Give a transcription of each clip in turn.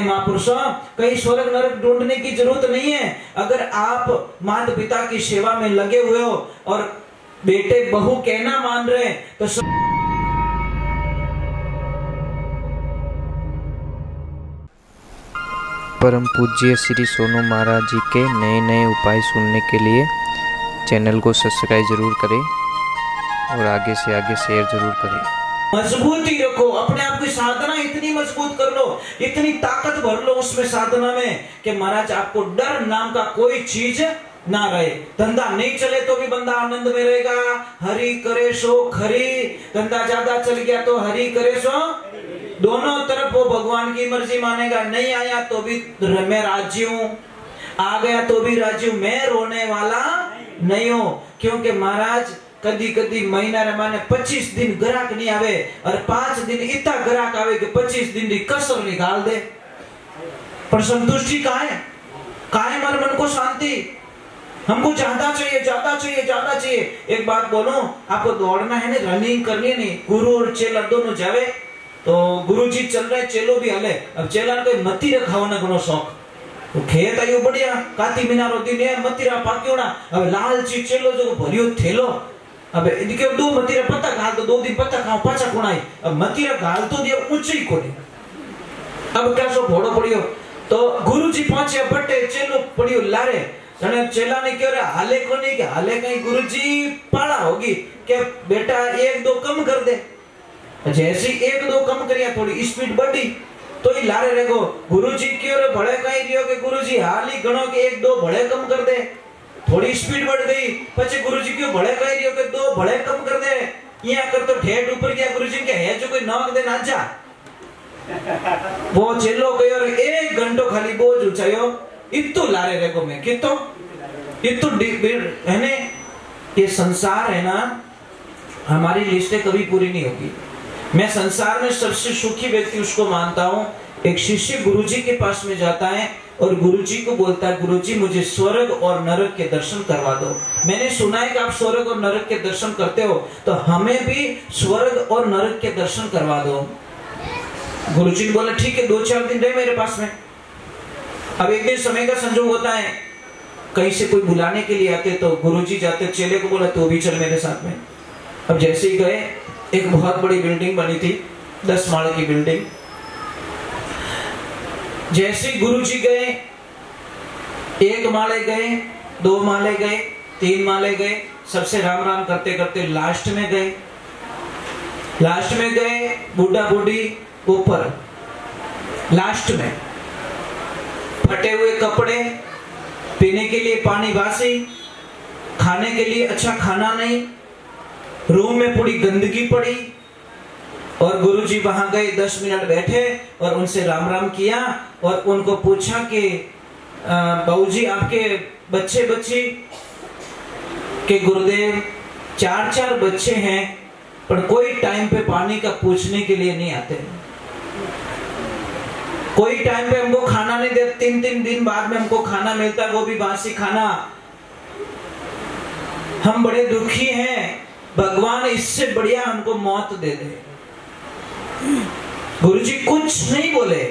महापुरुषों, कहीं स्वर्ग नरक ढूंढने की जरूरत नहीं है। अगर आप माता पिता की सेवा में लगे हुए हो और बेटे बहू कहना मान रहे हैं तो परम पूज्य श्री सोनू महाराज जी के नए नए उपाय सुनने के लिए चैनल को सब्सक्राइब जरूर करें और आगे से आगे शेयर जरूर करें। मजबूती रखो, अपने आप की साधना इतनी मजबूत कर लो, इतनी ताकत भर लो उसमें साधना में कि महाराज आपको डर नाम का कोई चीज ना रहे। धंधा नहीं चले तो भी बंदा आनंद में रहेगा, हरि करे सो खरी। धंधा ज्यादा चल गया तो हरि करे सो, दोनों तरफ वो भगवान की मर्जी मानेगा। नहीं आया तो भी मैं राजी हूं, आ गया तो भी राजी हूं, मैं रोने वाला नहीं हूं। क्योंकि महाराज कदी कदी महीना रमाने 25 दिन ग्राहक नहीं आवे और 5 दिन इतना ग्राहक आवे कि 25 दिन की कसर निकाल दे। पर संतुष्टि कहाँ है? कहाँ है हमारे मन को शांति? हमको ज्यादा चाहिए, ज्यादा चाहिए, ज्यादा चाहिए। एक बात बोलो, आपको दौड़ना है ना, रनिंग करनी है नहीं, गुरु और चेला दोनों जावे तो गुरु जी चल रहे, चेलो भी हले। अब चेला कोई मतीरा खावाना घणो शौक, तो खेत आयो बढ़िया काती मीनारो दिन है मतीरा पाक्योना। अब लाल ची चेलो जो भरियो थेलो, अब इनके दो मतीरा पत्ता घाल तो 2 दिन पत्ता खाओ पाछा कोणाई। अब मतीरा घाल तो दिया ऊंची कोने। अब क्या सो घोड़ो पड़ियो तो गुरुजी पहुंचे, बट्टे चेलो पड़ियो लारे। जने चेला ने क्यों रे हाले को नहीं, कि हाले कहीं गुरुजी पाला होगी कि बेटा 1-2 कम कर दे। जैसे 1-2 कम करिया, थोड़ी स्पीड बढ़ी तो ही लारे रेगो। गुरुजी क्यों रे भड़े कहीं दियो कि गुरुजी हाली गणो के 1-2 भड़े कम कर दे। थोड़ी स्पीड बढ़ गई, पचे गुरुजी क्यों भड़े कहीं दियो कि 2 भड़े कम कर दे। यहाँ कर तो ठेठ ऊपर गया, गुरुजी के है जो कोई नमक दे ना जा। वो चेलो गयो और 1 घंटो खाली बोझ उठायो, इतो लारे रेगो में कितो इतो है ने। ये संसार है ना, हमारी लिस्टें कभी पूरी नहीं होगी। मैं संसार में सबसे सुखी व्यक्ति उसको मानता हूं, एक शिष्य गुरुजी के पास में जाता है और गुरुजी को बोलता है, गुरुजी मुझे स्वर्ग और नरक के दर्शन करवा दो। मैंने सुना है कि आप स्वर्ग और नरक के दर्शन करते हो, तो हमें भी स्वर्ग और नरक के दर्शन करवा दो। गुरुजी ने बोला ठीक है, 2-4 दिन रहे मेरे पास में। अब एक दिन समय का संजोग होता है, कहीं से कोई बुलाने के लिए आते तो गुरुजी जाते, चेले को बोला तो भी चल मेरे साथ में। अब जैसे ही गए, एक बहुत बड़ी बिल्डिंग बनी थी, 10 माले की बिल्डिंग। जैसे गुरुजी गए, 1 माले गए, 2 माले गए, 3 माले गए, सबसे राम राम करते करते लास्ट में गए, बूढ़ा बूढ़ी ऊपर लास्ट में, फटे हुए कपड़े, पीने के लिए पानी बासी, खाने के लिए अच्छा खाना नहीं, रूम में पूरी गंदगी पड़ी। और गुरुजी वहां गए, 10 मिनट बैठे और उनसे राम राम किया और उनको पूछा कि बाबूजी आपके बच्चे बच्ची के गुरुदेव 4-4 बच्चे हैं, पर कोई टाइम पे पानी का पूछने के लिए नहीं आते, कोई टाइम पे हमको खाना नहीं देते, 3-3 दिन बाद में हमको खाना मिलता है, वो भी बासी खाना। हम बड़े दुखी हैं, भगवान इससे बढ़िया हमको मौत दे दे। गुरुजी कुछ नहीं बोले,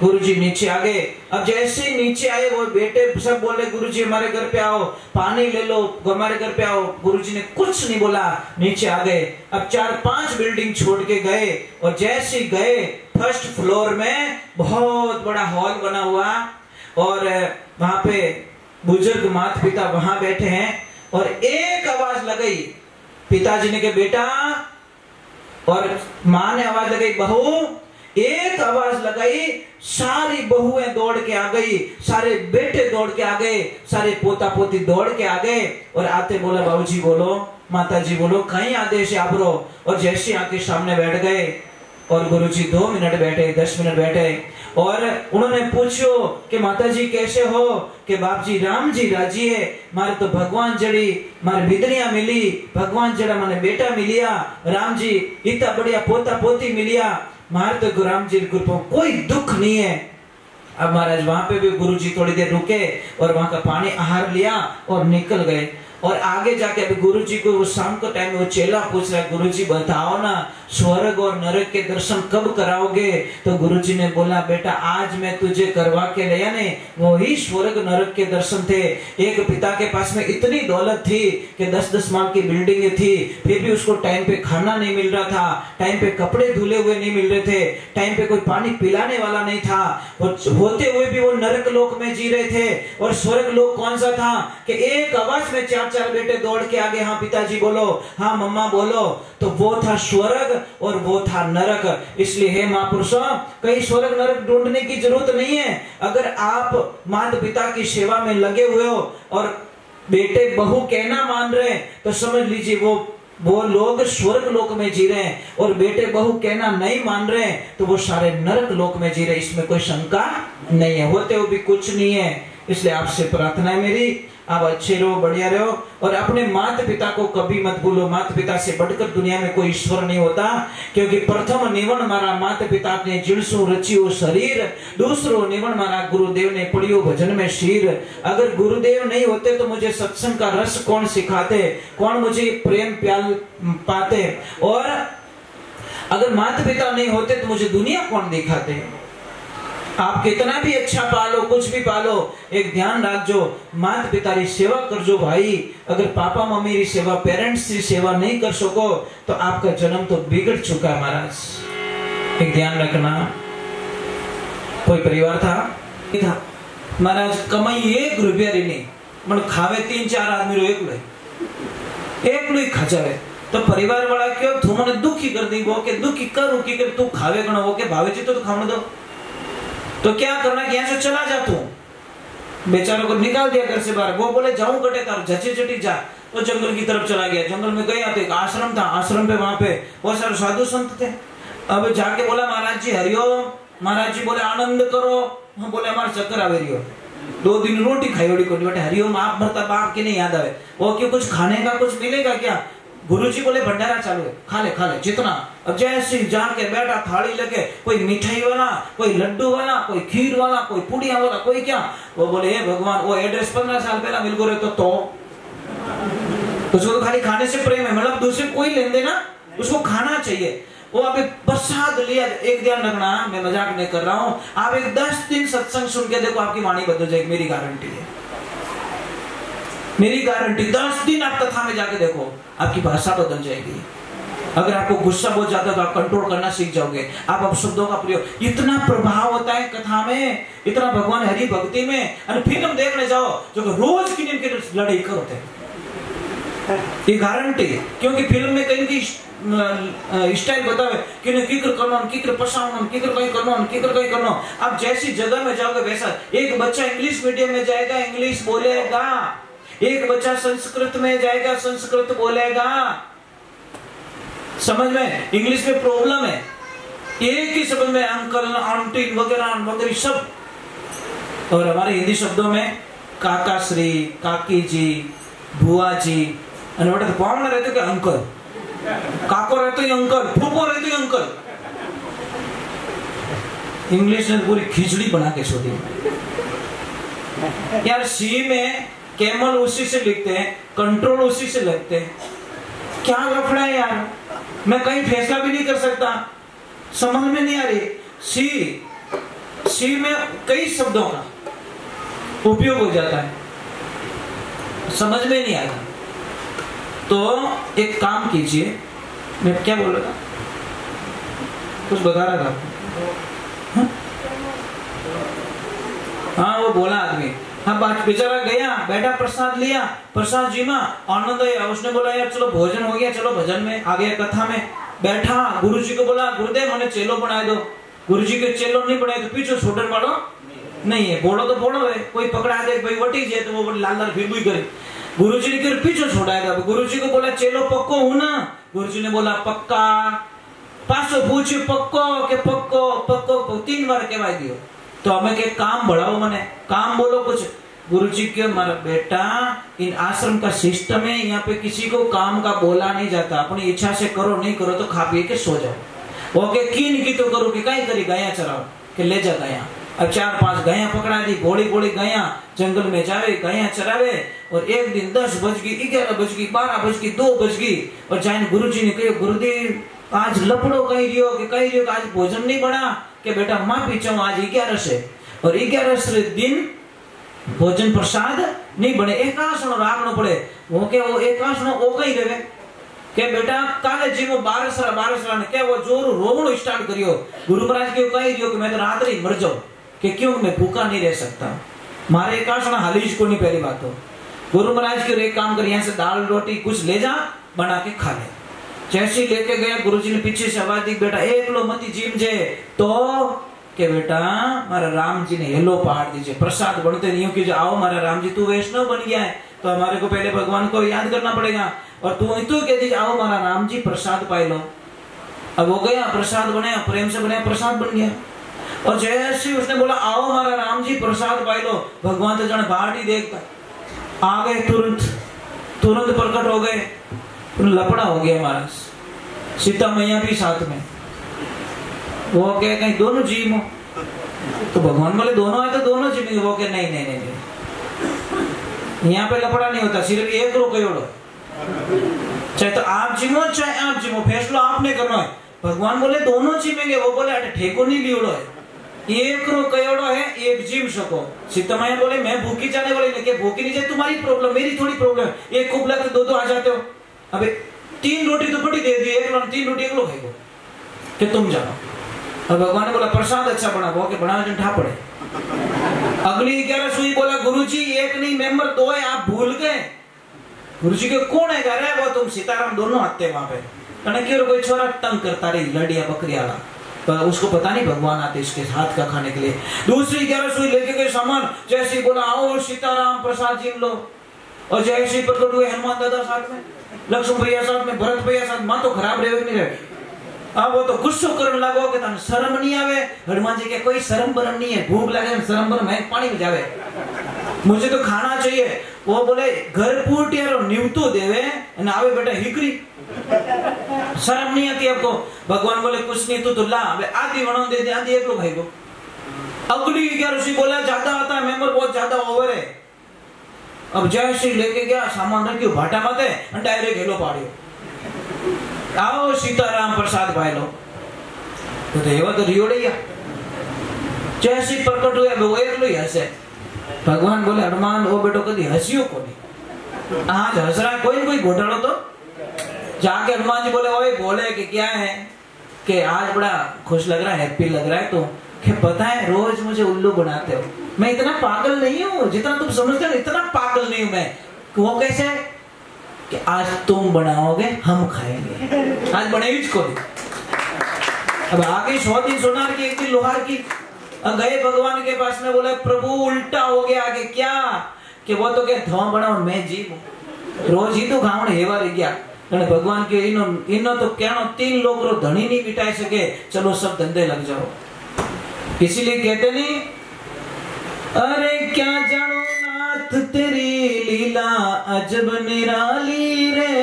गुरुजी नीचे आ गए। अब जैसे ही नीचे आए वो बेटे सब बोले गुरुजी हमारे घर पे आओ, पानी ले लो, हमारे घर पे आओ। गुरुजी ने कुछ नहीं बोला, नीचे आ गए। अब 4-5 बिल्डिंग छोड़ के गए और जैसे ही गए, फर्स्ट फ्लोर में बहुत बड़ा हॉल बना हुआ और वहां पे बुजुर्ग माता पिता वहां बैठे हैं और एक आवाज लगाई, पिताजी ने कहा बेटा, और माँ ने आवाज लगाई बहू। एक आवाज लगाई, सारी बहुएं दौड़ के आ गई, सारे बेटे दौड़ के आ गए, सारे पोता पोती दौड़ के आ गए और आते बोला बाबूजी बोलो, माताजी बोलो, कहीं आदेश है आप रो। और जैसे आके सामने बैठ गए और गुरुजी 2 मिनट बैठे, 10 मिनट बैठे और उन्होंने पूछो कि माताजी कैसे हो, कि बाप जी राम जी राजी है, मारे तो भगवान जड़ी मारे बिदरिया मिली, भगवान जड़ा माने बेटा मिलिया, राम जी इतना बढ़िया पोता पोती मिलिया, मारे तो राम जी को कोई दुख नहीं है। अब महाराज वहां पे भी गुरुजी थोड़ी देर रुके और वहां का पानी आहार लिया और निकल गए। और आगे जाके अभी गुरुजी को वो शाम को टाइम वो चेला पूछ रहा है, गुरुजी बताओ ना स्वर्ग और नरक के दर्शन कब कराओगे? तो गुरुजी ने बोला, बेटा आज मैं तुझे करवा के लाया ने वही स्वर्ग नरक के दर्शन थे। एक पिता के पास में इतनी दौलत थी कि 10-10 माल की बिल्डिंग थी, फिर भी उसको टाइम पे खाना नहीं मिल रहा था, टाइम पे कपड़े धुले हुए नहीं मिल रहे थे, टाइम पे कोई पानी पिलाने वाला नहीं था, होते हुए भी वो नरक लोक में जी रहे थे। और स्वर्ग लोक कौन सा था कि एक आवाज में 4-4 बेटे दौड़ के आगे, हाँ पिताजी बोलो, हाँ मम्मा बोलो, तो वो था स्वर्ग और वो था नरक। इसलिए हे महापुरुषों, कहीं स्वर्ग नरक ढूंढने की जरूरत नहीं है। अगर आप माता पिता की सेवा में लगे हुए हो और बेटे बहू कहना मान रहे हैं तो समझ लीजिए वो लोग स्वर्ग लोक में जी रहे हैं, और बेटे बहू कहना नहीं मान रहे हैं तो वो सारे नरक लोक में जी रहे। इसमें कोई शंका नहीं है, होते हुए भी कुछ नहीं है। इसलिए आपसे प्रार्थना है मेरी, आप अच्छे रहो, बढ़िया रहो, और अपने माता पिता को कभी मत भूलो। माता पिता से बढ़कर दुनिया में कोई ईश्वर नहीं होता, क्योंकि प्रथम निवन मारा माता पिता ने जिणसु रचियो शरीर, दूसरो निवन मारा गुरुदेव ने पढ़ियो भजन में शीर। अगर गुरुदेव नहीं होते तो मुझे सत्संग का रस कौन सिखाते, कौन मुझे प्रेम प्याल पाते, और अगर माता पिता नहीं होते तो मुझे दुनिया कौन दिखाते। आप कितना भी अच्छा पालो, कुछ भी पालो, एक ध्यान रखो, माता पिता की सेवा करजो भाई। अगर पापा मम्मी की सेवा, पेरेंट्स की सेवा नहीं कर सको तो आपका जन्म तो बिगड़ चुका है महाराज। एक ध्यान रखना। कोई परिवार था महाराज, कमाई 1 रुपया री नहीं, मन खावे 3-4 आदमी रो एकलो ही खचावे, तो परिवार वाला क्यों तू मने दुखी कर दी, वो के दुखी करूं कि तू खावे गणो, वो के भावे जी तो खाने दो। तो क्या करना कि यहाँ से चला जा, तू बेचारों को निकाल दिया घर से बाहर। वो बोले जाऊं कटे तार झची झटी जा, तो जंगल की तरफ चला गया। जंगल में गया तो एक आश्रम था, आश्रम पे वहां पे बहुत सारे साधु संत थे। अब जाके बोला महाराज जी हरिओम। महाराज जी बोले आनंद करो। हम बोले हमारे चक्कर आवे रियो, 2 दिन रोटी खाई ओडी को बेटे हरिओम आप भरता बाप की नहीं याद आवे, वो क्यों कुछ खाने का कुछ मिलेगा क्या? गुरुजी बोले भंडारा चालू है, खा ले जितना। अब जैसे जाके बैठा, थाली लगे, कोई मिठाई वाला, कोई लड्डू वाला, कोई खीर वाला, कोई पुड़िया वाला, कोई क्या। वो बोले हे भगवान, वो एड्रेस 15 साल पहला मिल गो रहे तो उसको तो खाली खाने से प्रेम है, मतलब दूसरे कोई लेन देना, उसको खाना चाहिए। वो अभी प्रसाद लिया। एक ध्यान रखना, मैं मजाक नहीं कर रहा हूँ, आप एक 10 दिन सत्संग सुन के देखो, आपकी वाणी बदल जाएगी, मेरी गारंटी है, मेरी गारंटी। 10 दिन आप कथा में जाके देखो, आपकी भाषा बदल जाएगी। अगर आपको गुस्सा बहुत ज्यादा तो आप कंट्रोल करना सीख जाओगे, आप अपशब्दों का प्रयोग। इतना प्रभाव होता है कथा में, इतना भगवान हरि भक्ति में। और फिल्म देखने जाओ जो रोज की लड़ाई करते हैं, ये गारंटी। क्योंकि फिल्म में कहीं की स्टाइल बतावे कि किकर करना, किकर पसावना, किकर कहीं करना, किकर कहीं करना। आप जैसी जगह में जाओगे वैसा। एक बच्चा इंग्लिश मीडियम में जाएगा, इंग्लिश बोलेगा। एक बच्चा संस्कृत में जाएगा, संस्कृत बोलेगा। समझ में? इंग्लिश में प्रॉब्लम है, एक ही शब्द में अंकल, आंटी वगैरह वगैरह सब। और हमारे हिंदी शब्दों में काका श्री, काकी जी, बुआ जी, अनवट तो पावना रहते कि अंकल, काको रहते ही अंकल, फूफो रहते ही अंकल। इंग्लिश ने पूरी खिचड़ी बना के छोड़ी यार। सी में कैमल उसी से लिखते हैं, कंट्रोल उसी से लिखते हैं। क्या लफड़ा है यार, मैं कहीं फैसला भी नहीं कर सकता, समझ में नहीं आ रही। सी में कई शब्दों का उपयोग हो जाता है, समझ में नहीं आएगा। तो एक काम कीजिए, मैं क्या बोल रहा था, कुछ बता रहा था। हाँ वो बोला आदमी, हाँ बेचारा गया, बैठा, प्रसाद लिया, प्रसाद जी में आनंद आया। उसने बोला यार चलो भोजन हो गया, चलो भजन में आ गया, कथा में बैठा। गुरुजी को बोला गुरुदेव मैंने चेलो बनाए दो। गुरुजी के चेलो नहीं बनाए तो पीछे छोड़ने वालों नहीं है, बोलो तो बोलो है, कोई पकड़ा दे भाई वटी जाए तो वो लाल लाल फिर भी करे। गुरुजी ने फिर पीछे छोड़ाएगा। गुरुजी को बोला चेलो पक्को हूं ना? गुरुजी ने बोला पक्का। पासो पूछे पक्को के पक्को पक्को 3 बार कहवा दियो। तो हमें के काम बढ़ाओ, मने काम बोलो कुछ। गुरुजी के मारा बेटा, इन आश्रम का सिस्टम है, यहाँ पे किसी को काम का बोला नहीं जाता। अपनी इच्छा से करो, नहीं करो तो खा पी के सो जाओ। ओके कीन की तो करो कि कहीं करी गाया चराओ के ले जा गाया, अब 4-5 गया पकड़ा दी, घोड़ी घोड़ी गया जंगल में जावे, गया चरावे। और एक दिन 10 बज गई, 11 बज गई, 12 बज गई, 2 बज गई। और जाइन गुरुजी ने कहो, गुरुदेव आज लपड़ो कही रियो कि आज भोजन नहीं बना के बेटा माफी चाहूं, आज 11 से और 11 दिन भोजन प्रसाद नहीं बने, एकासणो राखनो पड़े। वो के वो एकासणो ओ कही रहे के बेटा काले जी में 12 ने के वो जोर रोवणो स्टार्ट करियो। गुरु महाराज के कही रियो कि मैं तो रात ही मर जाऊं, कि क्यों मैं भूखा नहीं रह सकता, मारे एकासणा हालीज को नहीं। पहली बात तो गुरु महाराज के एक काम कर, यहाँ से दाल रोटी कुछ ले जा बना के खा ले। जैसे लेके गया गुरुजी ने पीछे से आवाज दी, बेटा एक लो मती जीम जे तो के बेटा मारा राम जी ने हेलो पहाड़ दीजिए। प्रसाद बनते नहीं कि जो आओ मारा राम जी तू वैष्णव बन गया है तो हमारे को पहले भगवान को याद करना पड़ेगा, और तू कह दीजिए आओ मारा राम जी प्रसाद पाए लो। अब हो गया प्रसाद बनाया, प्रेम से बनाया, प्रसाद बन गया। और जैसे उसने बोला आओ हमारा राम जी प्रसाद पाए लो, भगवान तो जाने बाहर ही देखता आ गए, तुरंत प्रकट हो गए, लपड़ा हो गया महाराज। सीता मैया भी साथ में, वो कहे कहीं दोनों जी मो, तो भगवान बोले दोनों है तो दोनों जी। वो कहे नहीं, यहाँ पे लपड़ा नहीं होता, सिर्फ एक रो कयोड़ो, चाहे तो आप जिमो चाहे आप जिमो, फैसला आपने करना है। भगवान बोले दोनों जिमेंगे, वो बोले अरे ठेको नहीं लियोड़ो है, एक रो कयोड़ो है, एक जिम सको। सीता मैया बोले मैं भूखी जाने वाली नहीं, भूखी नहीं जाए तुम्हारी प्रॉब्लम, मेरी थोड़ी प्रॉब्लम। एक कुबला के दो आ जाते हो, अबे 3 रोटी तो बड़ी दे दी, एक 3 रोटी एक लोग खाएगो कि तुम जाओ। और भगवान ने बोला प्रसाद अच्छा बना, वो के बना ठा पड़े। अगली 11 सुई बोला गुरुजी एक नहीं मेंबर 2 है, आप भूल गए। गुरुजी के कौन है कह रहे वो तुम सीताराम दोनों आते वहां पे, क्यों कोई छोरा तंग करता रही लड़िया बकरिया वाला, पर उसको पता नहीं भगवान आते इसके हाथ का खाने के लिए। दूसरी 11 सुई लेके गए सामान, जैसे बोला आओ सीताराम प्रसाद जी लो, और जैसे प्रकट हुए हनुमान दादा साथ में, लक्ष्मण भैया साथ में, भरत भैया साथ, मां तो खराब रहे नहीं रहे। अब वो तो गुस्सो करने लगो कि तने शर्म नहीं आवे। हनुमान जी के कोई शर्म बरम नहीं है, भूख लगे शर्म बरम है, पानी में जावे, मुझे तो खाना चाहिए। वो बोले घर पूटियारो न्यूतो देवे न आवे बेटा हिकरी, शर्म नहीं आती आपको। भगवान बोले कुछ नहीं तू तो ला, आधी वणो दे दे, आधी एक लोग खाएगो। अगली 11 बोला ज्यादा आता है, मेंबर बहुत ज्यादा ओवर है। अब जैसे लेके गया सामान रखियो भाटा माते, डायरेक्ट हेलो पाड़ियो, आओ सीताराम प्रसाद पाए लो। तो देवा तो रियोड़िया जैसी प्रकट हुआ वो एक लो हंसे। भगवान बोले हनुमान वो बेटो कभी हंसियो को नहीं, आज हंस रहा है कोई घोटालो तो। जाके हनुमान जी बोले ओए बोले कि क्या है कि आज बड़ा खुश लग रहा है, हैप्पी लग रहा है, तो क्या पता है रोज मुझे उल्लू बनाते हो, मैं इतना पागल नहीं हूँ जितना तुम समझते हो, इतना पागल नहीं हूँ मैं। वो कैसे कि आज तुम बनाओगे हम खाएंगे, आज बनेगी को। अब आगे 100 दिन सोनार की 1 दिन लोहार की। अब गए भगवान के पास में, बोले प्रभु उल्टा हो गया आगे क्या कि वो तो क्या धुआं बनाओ मैं जी रोज ही तो खावण हेवा रह गया। भगवान के इनो तो कहना 3 लोग रो धनी नहीं बिटाई सके, चलो सब धंधे लग जाओ। इसीलिए कहते नहीं अरे क्या जानो नाथ तेरी लीला अजब निराली रे,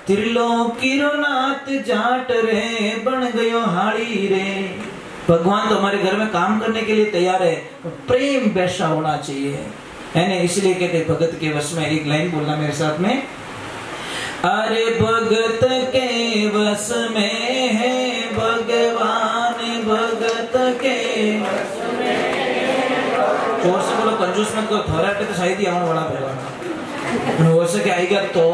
त्रिलोकी रो नाथ जाट रे बन गयो हाड़ी रे। भगवान तो हमारे घर में काम करने के लिए तैयार है, प्रेम वैसा होना चाहिए है ना। इसलिए कहते भगत के वश में, एक लाइन बोलना मेरे साथ में, अरे भगत के वश में है भगवान, भगत के वश में। जोर से बोलो कंजूस मत करो, थोड़ा पे तो शायद ही आने वाला भगवान हो सके आएगा तो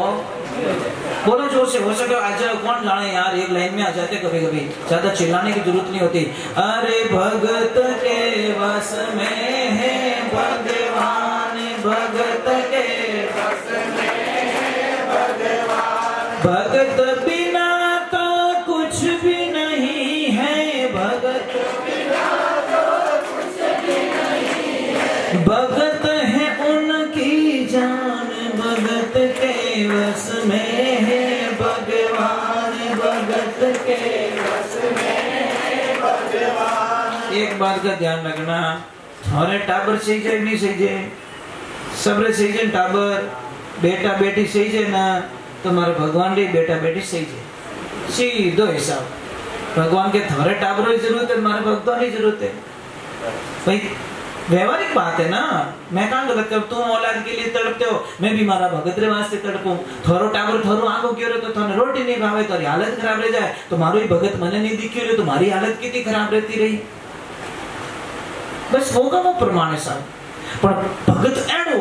बोलो जोर से, हो सके आ जाए, कौन जाने यार एक लाइन में आ जाते कभी कभी, ज्यादा चिल्लाने की जरूरत नहीं होती। अरे भगत के वश में है भगवान, भगत के वश में है भगवान, भगत बिना तो कुछ भी नहीं है, भगत बिना तो कुछ भी नहीं है, भगत है उनकी जान, भगत के वश में है भगवान, भगत के वश में है भगवान। एक बात का ध्यान रखना, हमारे टाबर सही जाए नहीं सही जाए, सबरे सही जाए, टाबर बेटा बेटी सही जाए ना, तुम्हारे भगवान रे बेटा बेटी सही जाए, सीधो हिसाब। भगवान के थारे टाबरों की जरूरत है, हमारे भक्तों की जरूरत है। भाई व्यवहारिक बात है ना। मैं कहां गलत कर, तुम औलाद के लिए तड़पते हो, मैं भी मारा भगत रे वास्ते तड़पूं। थारो टाबर थारो आंखो क्यों रे तो थाने रोटी नहीं भावे, तारी हालत खराब रह जाए, तो मारो ही भगत मने नहीं दिख्यो रे तो मारी हालत कितनी खराब रहती रही। बस होगा वो प्रमाण है साहब, पर भगत एड़ो